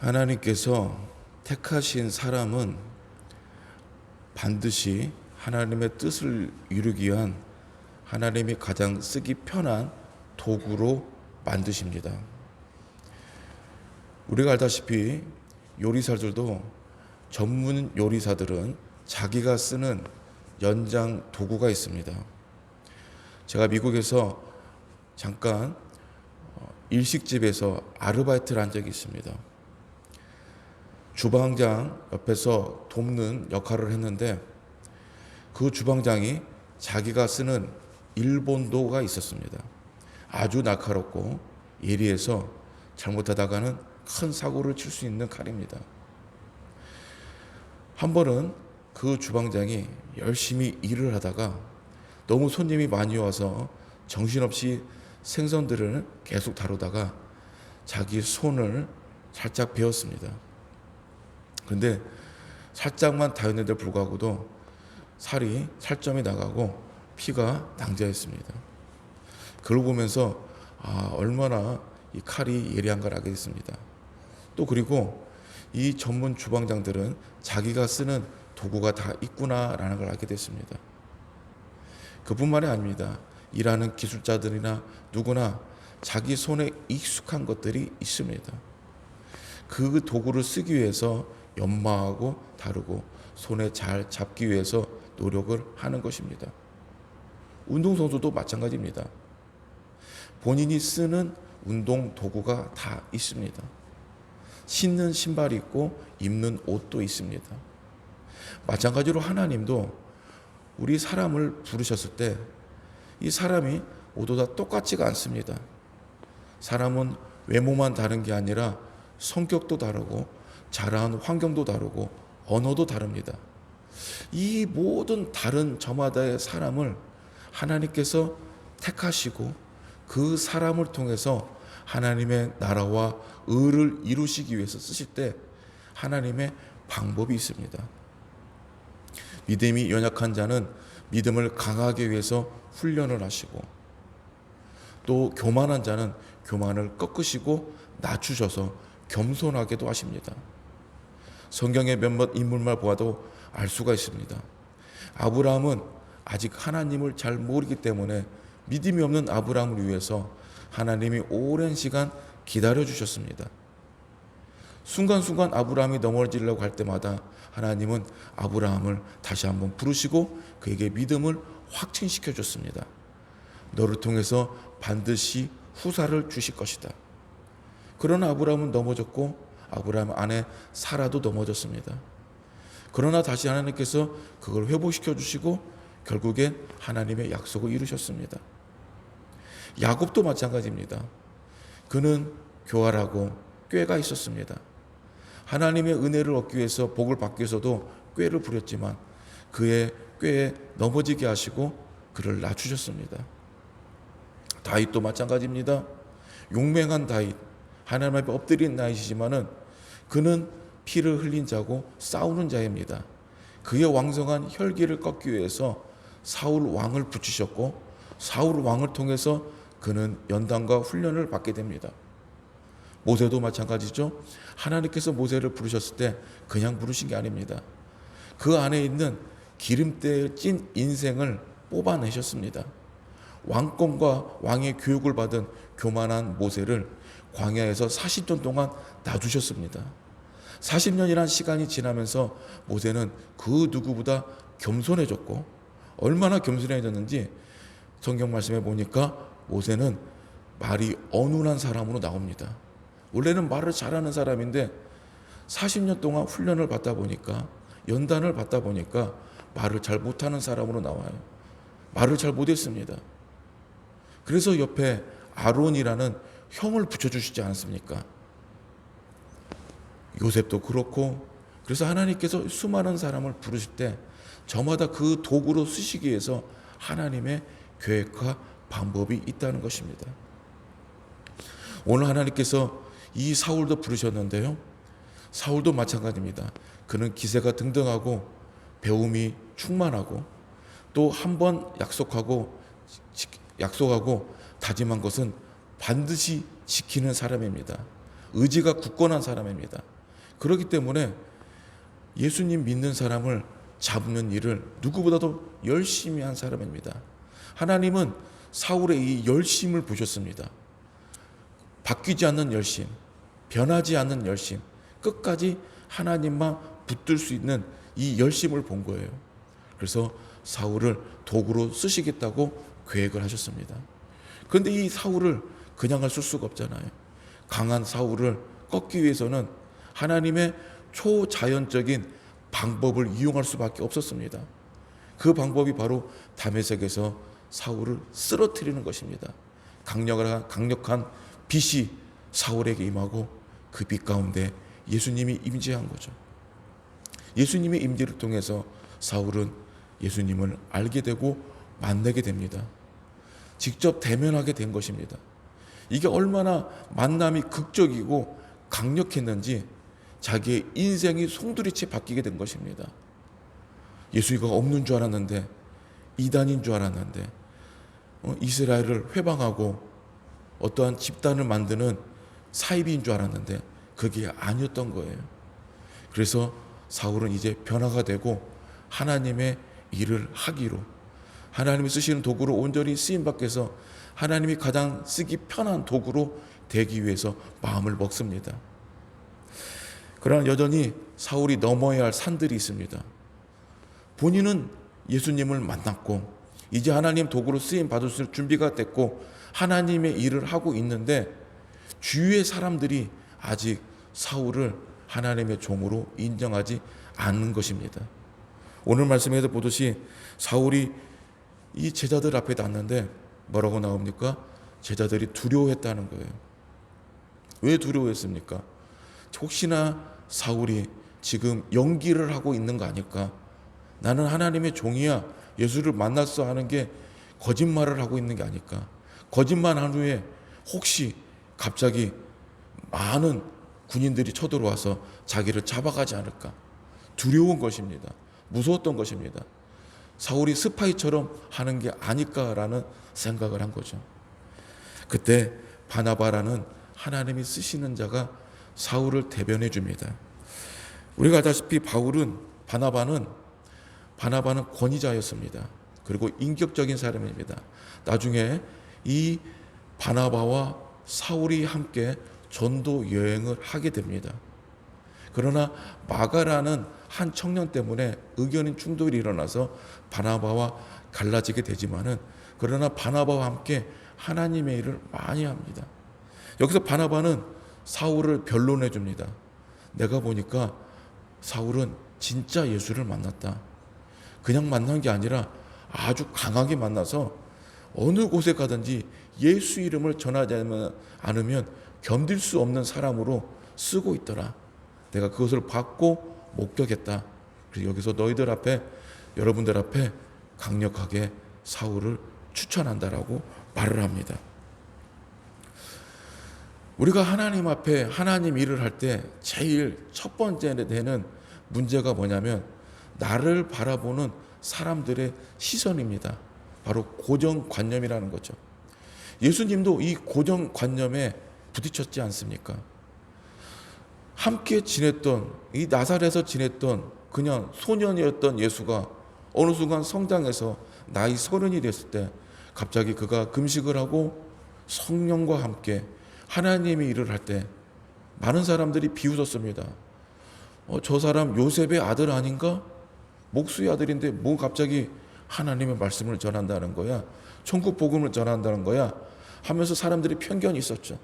하나님께서 택하신 사람은 반드시 하나님의 뜻을 이루기 위한 하나님이 가장 쓰기 편한 도구로 만드십니다. 우리가 알다시피 요리사들도 전문 요리사들은 자기가 쓰는 연장 도구가 있습니다. 제가 미국에서 잠깐 일식집에서 아르바이트를 한 적이 있습니다. 주방장 옆에서 돕는 역할을 했는데 그 주방장이 자기가 쓰는 일본도가 있었습니다. 아주 날카롭고 예리해서 잘못하다가는 큰 사고를 칠 수 있는 칼입니다. 한 번은 그 주방장이 열심히 일을 하다가 너무 손님이 많이 와서 정신없이 생선들을 계속 다루다가 자기 손을 살짝 베었습니다. 그런데 살짝만 닿았는데 불구하고도 살점이 나가고 피가 낭자했습니다. 그걸 보면서 얼마나 이 칼이 예리한가를 알게 됐습니다. 또 그리고 이 전문 주방장들은 자기가 쓰는 도구가 다 있구나라는 걸 알게 됐습니다. 그뿐만이 아닙니다. 일하는 기술자들이나 누구나 자기 손에 익숙한 것들이 있습니다. 그 도구를 쓰기 위해서 연마하고 다루고 손에 잘 잡기 위해서 노력을 하는 것입니다. 운동선수도 마찬가지입니다. 본인이 쓰는 운동 도구가 다 있습니다. 신는 신발이 있고 입는 옷도 있습니다. 마찬가지로 하나님도 우리 사람을 부르셨을 때 이 사람이 모두 다 똑같지가 않습니다. 사람은 외모만 다른 게 아니라 성격도 다르고 자라는 환경도 다르고 언어도 다릅니다. 이 모든 다른 저마다의 사람을 하나님께서 택하시고 그 사람을 통해서 하나님의 나라와 의를 이루시기 위해서 쓰실 때 하나님의 방법이 있습니다. 믿음이 연약한 자는 믿음을 강하게 위해서 훈련을 하시고 또 교만한 자는 교만을 꺾으시고 낮추셔서 겸손하게도 하십니다. 성경의 몇몇 인물만 보아도 알 수가 있습니다. 아브라함은 아직 하나님을 잘 모르기 때문에 믿음이 없는 아브라함을 위해서 하나님이 오랜 시간 기다려 주셨습니다. 순간순간 아브라함이 넘어지려고 할 때마다 하나님은 아브라함을 다시 한번 부르시고 그에게 믿음을 확증시켜 줬습니다. 너를 통해서 반드시 후사를 주실 것이다. 그러나 아브라함은 넘어졌고 아브라함 아내 사라도 넘어졌습니다. 그러나 다시 하나님께서 그걸 회복시켜 주시고 결국엔 하나님의 약속을 이루셨습니다. 야곱도 마찬가지입니다. 그는 교활하고 꾀가 있었습니다. 하나님의 은혜를 얻기 위해서 복을 받기 위해서도 꾀를 부렸지만 그의 꾀에 넘어지게 하시고 그를 낮추셨습니다. 다윗도 마찬가지입니다. 용맹한 다윗, 하나님 앞에 엎드린 다윗이지만은 그는 피를 흘린 자고 싸우는 자입니다. 그의 왕성한 혈기를 꺾기 위해서 사울 왕을 붙이셨고 사울 왕을 통해서 그는 연단과 훈련을 받게 됩니다. 모세도 마찬가지죠. 하나님께서 모세를 부르셨을 때 그냥 부르신 게 아닙니다. 그 안에 있는 기름때에 찐 인생을 뽑아내셨습니다. 왕권과 왕의 교육을 받은 교만한 모세를 광야에서 40년 동안 놔두셨습니다. 40년이란 시간이 지나면서 모세는 그 누구보다 겸손해졌고 얼마나 겸손해졌는지 성경 말씀에 보니까 모세는 말이 어눌한 사람으로 나옵니다. 원래는 말을 잘하는 사람인데 40년 동안 훈련을 받다 보니까 연단을 받다 보니까 말을 잘 못하는 사람으로 나와요. 말을 잘 못했습니다. 그래서 옆에 아론이라는 형을 붙여주시지 않습니까? 요셉도 그렇고 그래서 하나님께서 수많은 사람을 부르실 때 저마다 그 도구로 쓰시기 위해서 하나님의 계획과 방법이 있다는 것입니다. 오늘 하나님께서 이 사울도 부르셨는데요. 사울도 마찬가지입니다. 그는 기세가 등등하고 배움이 충만하고 또 한 번 약속하고 다짐한 것은 반드시 지키는 사람입니다. 의지가 굳건한 사람입니다. 그렇기 때문에 예수님 믿는 사람을 잡는 일을 누구보다도 열심히 한 사람입니다. 하나님은 사울의 이 열심을 보셨습니다. 바뀌지 않는 열심, 변하지 않는 열심, 끝까지 하나님만 붙들 수 있는 이 열심을 본 거예요. 그래서 사울을 도구로 쓰시겠다고 계획을 하셨습니다. 그런데 이 사울을 그냥 쓸 수가 없잖아요. 강한 사울을 꺾기 위해서는 하나님의 초자연적인 방법을 이용할 수밖에 없었습니다. 그 방법이 바로 다메섹에서 사울을 쓰러뜨리는 것입니다. 강력한 빛이 사울에게 임하고 그 빛 가운데 예수님이 임재한 거죠. 예수님의 임재를 통해서 사울은 예수님을 알게 되고 만나게 됩니다. 직접 대면하게 된 것입니다. 이게 얼마나 만남이 극적이고 강력했는지 자기의 인생이 송두리째 바뀌게 된 것입니다. 예수가 없는 줄 알았는데, 이단인 줄 알았는데, 이스라엘을 회방하고 어떠한 집단을 만드는 사이비인 줄 알았는데 그게 아니었던 거예요. 그래서 사울은 이제 변화가 되고 하나님의 일을 하기로, 하나님이 쓰시는 도구로 온전히 쓰임받기 위해서 하나님이 가장 쓰기 편한 도구로 되기 위해서 마음을 먹습니다. 그러나 여전히 사울이 넘어야 할 산들이 있습니다. 본인은 예수님을 만났고 이제 하나님 도구로 쓰임 받을 준비가 됐고 하나님의 일을 하고 있는데 주위의 사람들이 아직 사울을 하나님의 종으로 인정하지 않는 것입니다. 오늘 말씀에서 보듯이 사울이 이 제자들 앞에 났는데 뭐라고 나옵니까? 제자들이 두려워했다는 거예요. 왜 두려워했습니까? 혹시나 사울이 지금 연기를 하고 있는 거 아닐까? 나는 하나님의 종이야, 예수를 만났어 하는 게 거짓말을 하고 있는 게 아닐까? 거짓말한 후에 혹시 갑자기 많은 군인들이 쳐들어와서 자기를 잡아가지 않을까? 두려운 것입니다. 무서웠던 것입니다. 사울이 스파이처럼 하는 게 아닐까라는 생각을 한 거죠. 그때 바나바라는 하나님이 쓰시는 자가 사울을 대변해 줍니다. 우리가 알다시피 바나바는 권위자였습니다. 그리고 인격적인 사람입니다. 나중에 이 바나바와 사울이 함께 전도 여행을 하게 됩니다. 그러나 마가라는 한 청년 때문에 의견인 충돌이 일어나서 바나바와 갈라지게 되지만은, 그러나 바나바와 함께 하나님의 일을 많이 합니다. 여기서 바나바는 사울을 변론해 줍니다. 내가 보니까 사울은 진짜 예수를 만났다. 그냥 만난 게 아니라 아주 강하게 만나서 어느 곳에 가든지 예수 이름을 전하지 않으면 견딜 수 없는 사람으로 쓰고 있더라. 내가 그것을 받고 목격했다. 그래서 여기서 너희들 앞에, 여러분들 앞에 강력하게 사울을 추천한다라고 말을 합니다. 우리가 하나님 앞에 하나님 일을 할 때 제일 첫 번째 되는 문제가 뭐냐면 나를 바라보는 사람들의 시선입니다. 바로 고정관념이라는 거죠. 예수님도 이 고정관념에 부딪혔지 않습니까? 함께 지냈던, 이 나사렛에서 지냈던 그냥 소년이었던 예수가 어느 순간 성장해서 나이 30이 됐을 때 갑자기 그가 금식을 하고 성령과 함께 하나님의 일을 할 때 많은 사람들이 비웃었습니다. 저 사람 요셉의 아들 아닌가? 목수의 아들인데 뭐 갑자기 하나님의 말씀을 전한다는 거야? 천국 복음을 전한다는 거야? 하면서 사람들이 편견이 있었죠.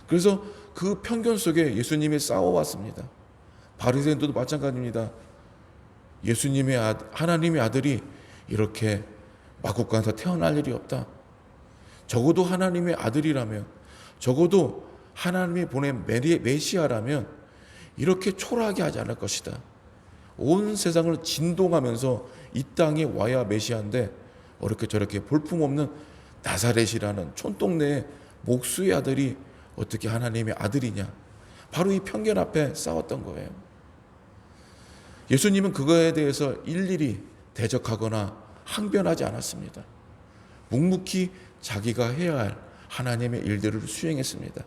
그래서 그 편견 속에 예수님이 싸워왔습니다. 바리새인들도 마찬가지입니다. 하나님의 아들이 이렇게 마국간에서 태어날 일이 없다. 적어도 하나님의 아들이라면, 적어도 하나님이 보낸 메시아라면 이렇게 초라하게 하지 않을 것이다. 온 세상을 진동하면서 이 땅에 와야 메시아인데 어렵게 저렇게 볼품없는 나사렛이라는 촌동네의 목수의 아들이 어떻게 하나님의 아들이냐. 바로 이 편견 앞에 싸웠던 거예요. 예수님은 그거에 대해서 일일이 대적하거나 항변하지 않았습니다. 묵묵히 자기가 해야 할 하나님의 일들을 수행했습니다.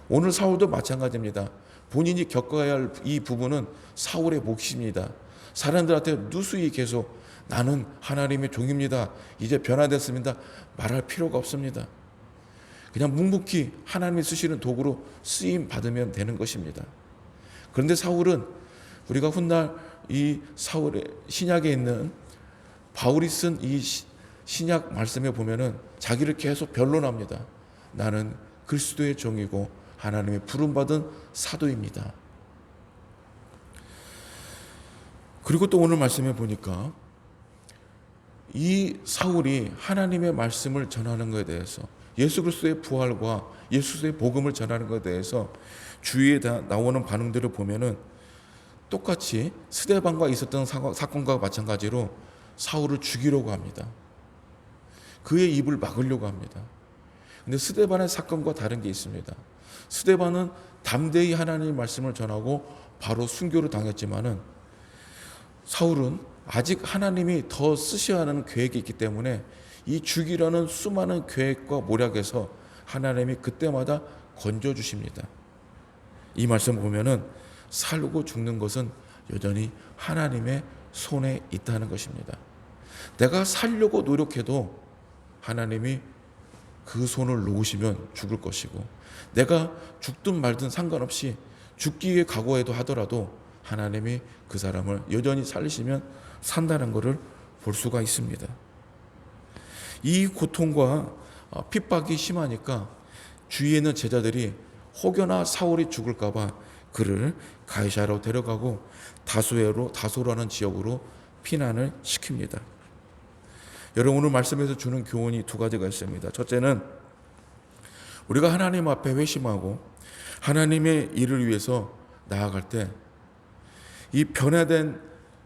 오늘 사울도 마찬가지입니다. 본인이 겪어야 할 이 부분은 사울의 몫입니다. 사람들한테 누수히 계속 나는 하나님의 종입니다, 이제 변화됐습니다 말할 필요가 없습니다. 그냥 묵묵히 하나님이 쓰시는 도구로 쓰임 받으면 되는 것입니다. 그런데 사울은, 우리가 훗날 이 사울의 신약에 있는 바울이 쓴 이 신약 말씀에 보면은 자기를 계속 변론합니다. 나는 그리스도의 종이고 하나님의 부름받은 사도입니다. 그리고 또 오늘 말씀에 보니까 이 사울이 하나님의 말씀을 전하는 것에 대해서, 예수 그리스도의 부활과 예수 그리스도의 복음을 전하는 것에 대해서 주위에 나오는 반응들을 보면은 똑같이 스데반과 있었던 사건과 마찬가지로 사울을 죽이려고 합니다. 그의 입을 막으려고 합니다. 근데 스데반의 사건과 다른 게 있습니다. 스데반은 담대히 하나님의 말씀을 전하고 바로 순교를 당했지만은, 사울은 아직 하나님이 더 쓰셔야 하는 계획이 있기 때문에 이 죽이려는 수많은 계획과 모략에서 하나님이 그때마다 건져주십니다. 이 말씀 보면은 살고 죽는 것은 여전히 하나님의 손에 있다는 것입니다. 내가 살려고 노력해도 하나님이 그 손을 놓으시면 죽을 것이고, 내가 죽든 말든 상관없이 죽기 위해 각오해도 하더라도 하나님이 그 사람을 여전히 살리시면 산다는 것을 볼 수가 있습니다. 이 고통과 핍박이 심하니까 주위에 있는 제자들이 혹여나 사울이 죽을까 봐 그를 가이사라로 데려가고 다소라는 지역으로 피난을 시킵니다. 여러분, 오늘 말씀에서 주는 교훈이 두 가지가 있습니다. 첫째는 우리가 하나님 앞에 회심하고 하나님의 일을 위해서 나아갈 때 이 변화된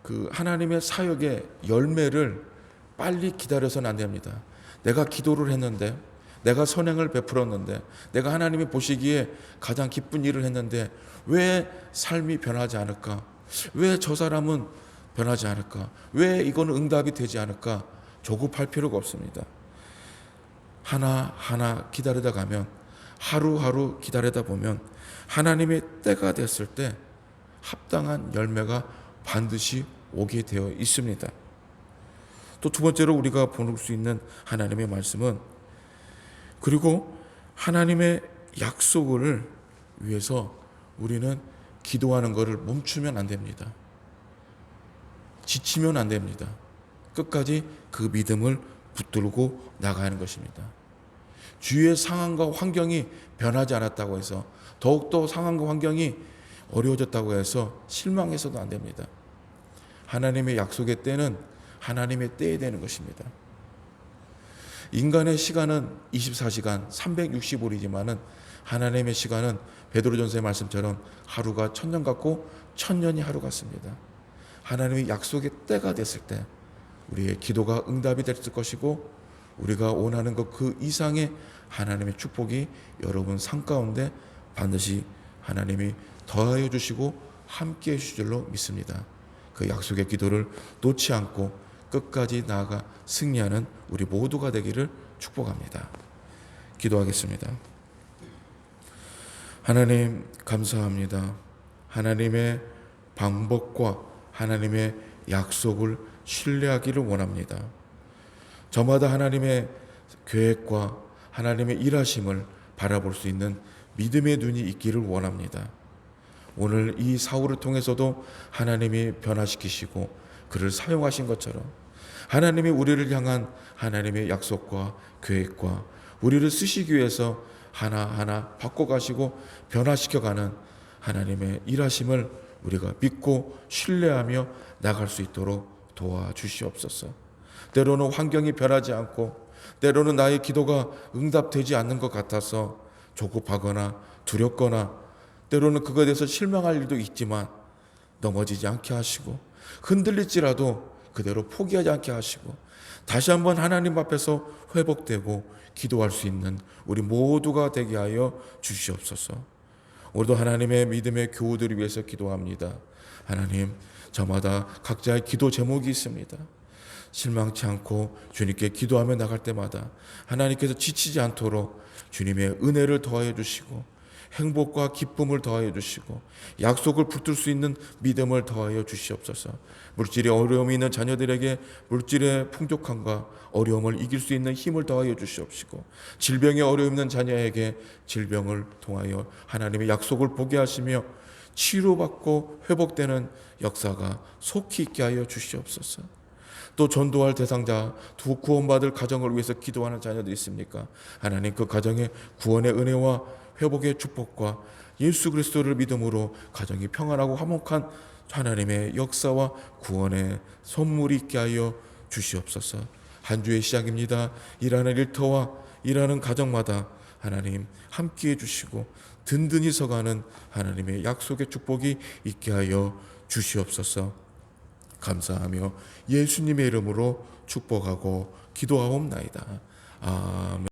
그 하나님의 사역의 열매를 빨리 기다려서는 안 됩니다. 내가 기도를 했는데, 내가 선행을 베풀었는데, 내가 하나님이 보시기에 가장 기쁜 일을 했는데 왜 삶이 변하지 않을까? 왜 저 사람은 변하지 않을까? 왜 이거는 응답이 되지 않을까? 조급할 필요가 없습니다. 하나하나 기다리다 가면, 하루하루 기다리다 보면 하나님의 때가 됐을 때 합당한 열매가 반드시 오게 되어 있습니다. 또 두 번째로 우리가 볼 수 있는 하나님의 말씀은, 그리고 하나님의 약속을 위해서 우리는 기도하는 것을 멈추면 안 됩니다. 지치면 안 됩니다. 끝까지 그 믿음을 붙들고 나가는 것입니다. 주위의 상황과 환경이 변하지 않았다고 해서, 더욱더 상황과 환경이 어려워졌다고 해서 실망해서도 안 됩니다. 하나님의 약속의 때는 하나님의 때에 되는 것입니다. 인간의 시간은 24시간 365일이지만은 하나님의 시간은 베드로전서의 말씀처럼 하루가 천년 같고 천년이 하루 같습니다. 하나님의 약속의 때가 됐을 때 우리의 기도가 응답이 됐을 것이고, 우리가 원하는 것 그 이상의 하나님의 축복이 여러분 삶 가운데 반드시 하나님이 더하여 주시고 함께 해주실 줄로 믿습니다. 그 약속의 기도를 놓지 않고 끝까지 나아가 승리하는 우리 모두가 되기를 축복합니다. 기도하겠습니다. 하나님, 감사합니다. 하나님의 방법과 하나님의 약속을 신뢰하기를 원합니다. 저마다 하나님의 계획과 하나님의 일하심을 바라볼 수 있는 믿음의 눈이 있기를 원합니다. 오늘 이 사울을 통해서도 하나님이 변화시키시고 그를 사용하신 것처럼 하나님이 우리를 향한 하나님의 약속과 계획과 우리를 쓰시기 위해서 하나하나 바꿔가시고 변화시켜가는 하나님의 일하심을 우리가 믿고 신뢰하며 나갈 수 있도록 도와주시옵소서. 때로는 환경이 변하지 않고, 때로는 나의 기도가 응답되지 않는 것 같아서 조급하거나 두렵거나, 때로는 그것에 대해서 실망할 일도 있지만 넘어지지 않게 하시고, 흔들릴지라도 그대로 포기하지 않게 하시고, 다시 한번 하나님 앞에서 회복되고 기도할 수 있는 우리 모두가 되게 하여 주시옵소서. 오늘도 하나님의 믿음의 교우들을 위해서 기도합니다. 하나님, 저마다 각자의 기도 제목이 있습니다. 실망치 않고 주님께 기도하며 나갈 때마다 하나님께서 지치지 않도록 주님의 은혜를 더하여 주시고 행복과 기쁨을 더하여 주시고 약속을 붙들 수 있는 믿음을 더하여 주시옵소서. 물질에 어려움이 있는 자녀들에게 물질의 풍족함과 어려움을 이길 수 있는 힘을 더하여 주시옵시고 질병에 어려움 있는 자녀에게 질병을 통하여 하나님의 약속을 보게 하시며 치료받고 회복되는 역사가 속히 있게 하여 주시옵소서. 또 전도할 대상자, 두 구원받을 가정을 위해서 기도하는 자녀들이 있습니까? 하나님 그 가정의 구원의 은혜와 회복의 축복과 예수 그리스도를 믿음으로 가정이 평안하고 화목한 하나님의 역사와 구원의 선물이 있게 하여 주시옵소서. 한 주의 시작입니다. 일하는 일터와 일하는 가정마다 하나님 함께해 주시고 든든히 서가는 하나님의 약속의 축복이 있게 하여 주시옵소서. 감사하며 예수님의 이름으로 축복하고 기도하옵나이다. 아멘.